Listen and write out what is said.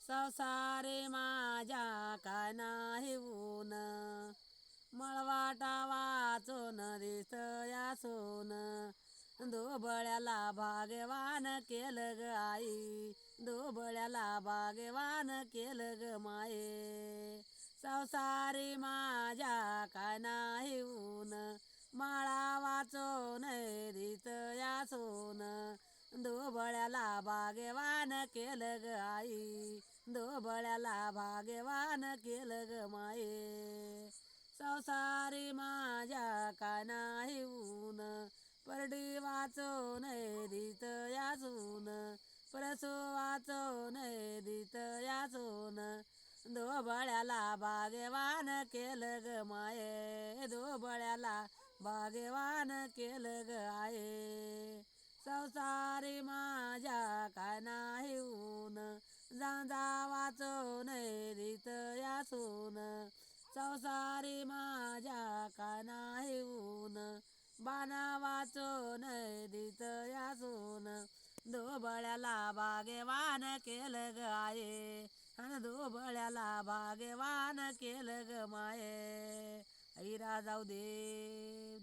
संसारे माझ्या काय नाही ऊन मळवाटा वाचून दिसया सोन दुबळ्याला भाग्यवान केलं ग आई दुबळ्याला भाग्यवान केलं ग माये संसारी माझ्या काय नाही ऊन माळा वाचून दिसया सोन दुबळ्याला भाग्यवान केलं ग आई दुबळ्याला भाग्यवान केलं ग माये संसारी माझ्या काय नाही ऊन परडी वाचून दिसया सोन परसू वाचून दिसया सोन दुबळ्याला भाग्यवान केलं ग माये दुबळ्याला भाग्यवान केलं ग आये संसारी माझ्या काय नाही ऊन जांजा वाचून दिसया सोन संसारी माझ्या काय नाही ऊन बाणा वाचून दिसया सोन दुबळ्याला भाग्यवान केलं ग आये अन दुबळ्याला भाग्यवान केलं ग माये ऐरा जाऊ दे